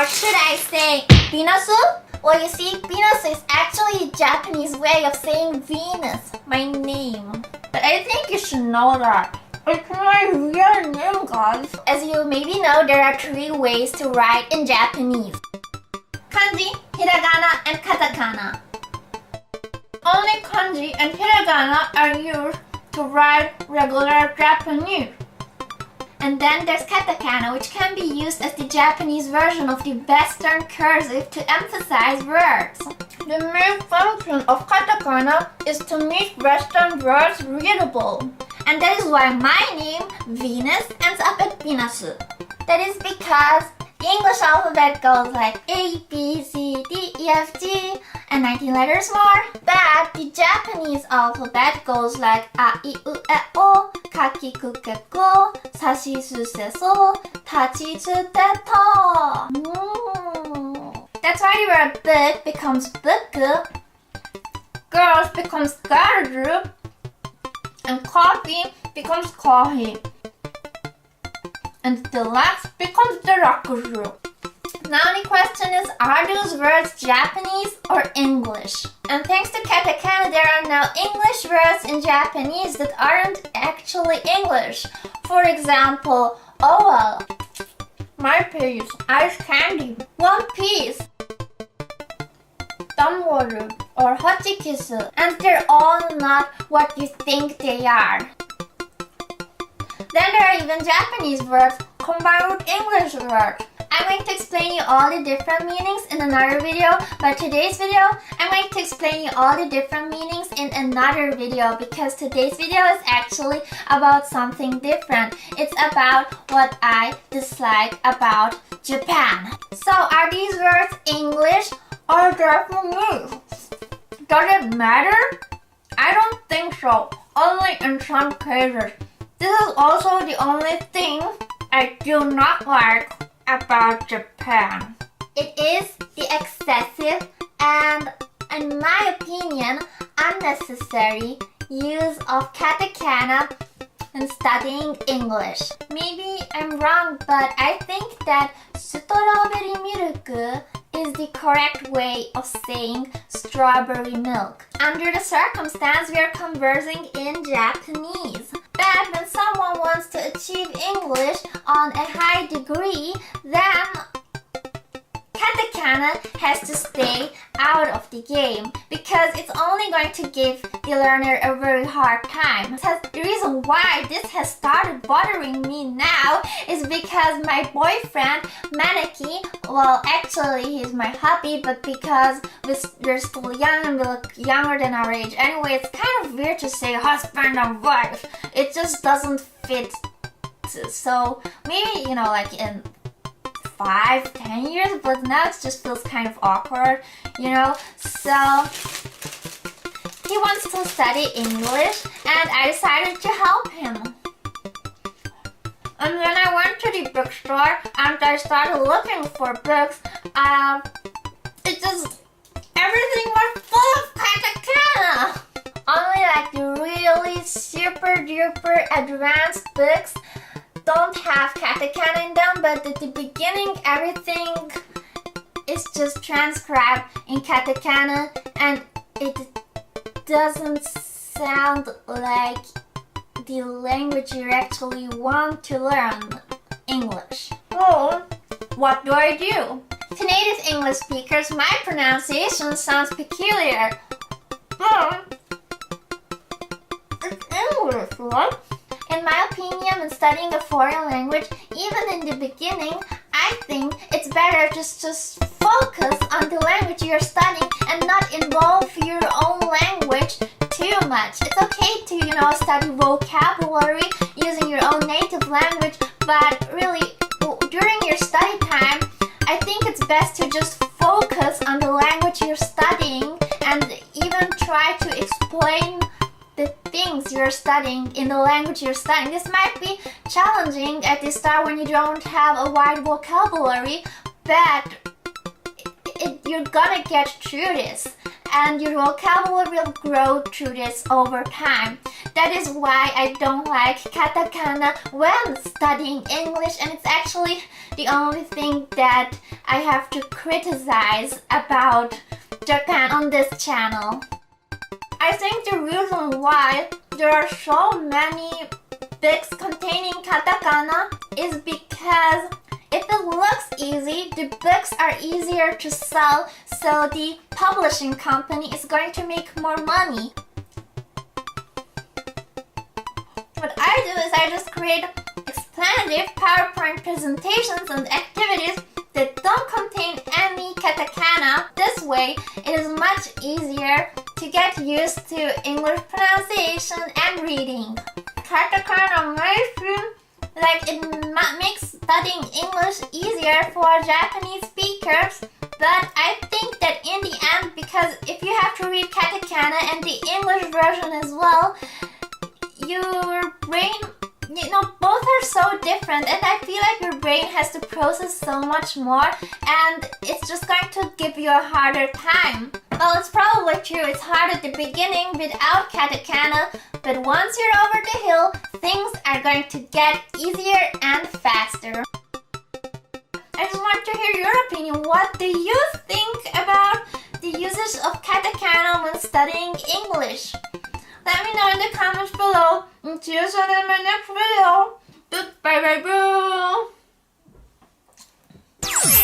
Or should I say Binasu? Well, you see, Binasu is actually a Japanese way of saying Venus, my name. But I think you should know that. It's my real name, guys. As you maybe know, there are 3 ways to write in Japanese. Kanji, hiragana, and katakana. Only kanji and hiragana are used to write regular Japanese. And then there's katakana, which can be used as the Japanese version of the Western cursive to emphasize words. The main function of katakana is to make Western words readable. And that is why my name, Venus, ends up at Binasu. That is because the English alphabet goes like A, B, C, D, E, F, G, and 19 letters more. But the Japanese alphabet goes like A, I, U, E, O, Kaki, Ku, Ke, Ko, Sashi, Su, Se, So, Tachi, Tsu, Te, To. That's why the word book becomes buku, girls becomes garu, and coffee becomes kohi. And deluxe becomes deluxe. Now the question is, are those words Japanese or English? And thanks to katakana, there are now English words in Japanese that aren't actually English. For example, owl, my piece, ice candy, One Piece, danworu, or hochikisu. And they're all not what you think they are. Then there are even Japanese words combined with English words. I'm going to explain you all the different meanings in another video, but today's video, I'm going to explain you all the different meanings in another video because today's video is actually about something different. It's about what I dislike about Japan. So are these words English or Japanese? Does it matter? I don't think so, only in some cases. This is also the only thing I do not like about Japan. It is the excessive and, in my opinion, unnecessary use of katakana in studying English. Maybe I'm wrong, but I think that strawberry milk is the correct way of saying strawberry milk. Under the circumstance, we are conversing in Japanese. But when someone wants to achieve English on a high degree, then katakana has to stay out of the game because it's only going to give the learner a very hard time. The reason why this has started bothering me now is because my boyfriend, Maneki, well actually he's my hubby, but because we're still young and we look younger than our age anyway, it's kind of weird to say husband and wife. It just doesn't fit. So maybe, like in 5-10 years, but now it just feels kind of awkward, So he wants to study English and I decided to help him. And when I went to the bookstore and I started looking for books, everything was full of katakana. Only like the really super duper advanced books don't have katakana in them, but at the beginning everything is just transcribed in katakana and it doesn't sound like the language you actually want to learn, English. So, what do I do? To native English speakers, my pronunciation sounds peculiar. It's English, right? In my opinion, when studying a foreign language, even in the beginning, I think it's better just focus on the language you're studying and not involve your own language too much. It's okay to, study vocabulary using your own native language, but really, during your study time, I think it's best to just focus on the language you're studying and even try to explain the things you're studying in the language you're studying. This might be challenging at the start when you don't have a wide vocabulary, but you're gonna get through this. and your vocabulary will grow through this over time. That is why I don't like katakana when studying English, and it's actually the only thing that I have to criticize about Japan on this channel. I think the reason why there are so many books containing katakana is because if it looks easy, the books are easier to sell, so the publishing company is going to make more money. What I do is I just create explanative PowerPoint presentations and activities that don't contain any katakana. This way, it is much easier to get used to English pronunciation and reading. Katakana it makes studying English easier for Japanese speakers, but I think that in the end, because if you have to read katakana and the English version as well, your brain, both are so different, and I feel like your brain has to process so much more, and it's just going to give you a harder time. Well, it's probably true, it's hard at the beginning without katakana, but once you're over the hill, things are going to get easier and faster. I just want to hear your opinion. What do you think about the usage of katakana when studying English? Let me know in the comments below. And see you soon in my next video. Goodbye, bye, boo.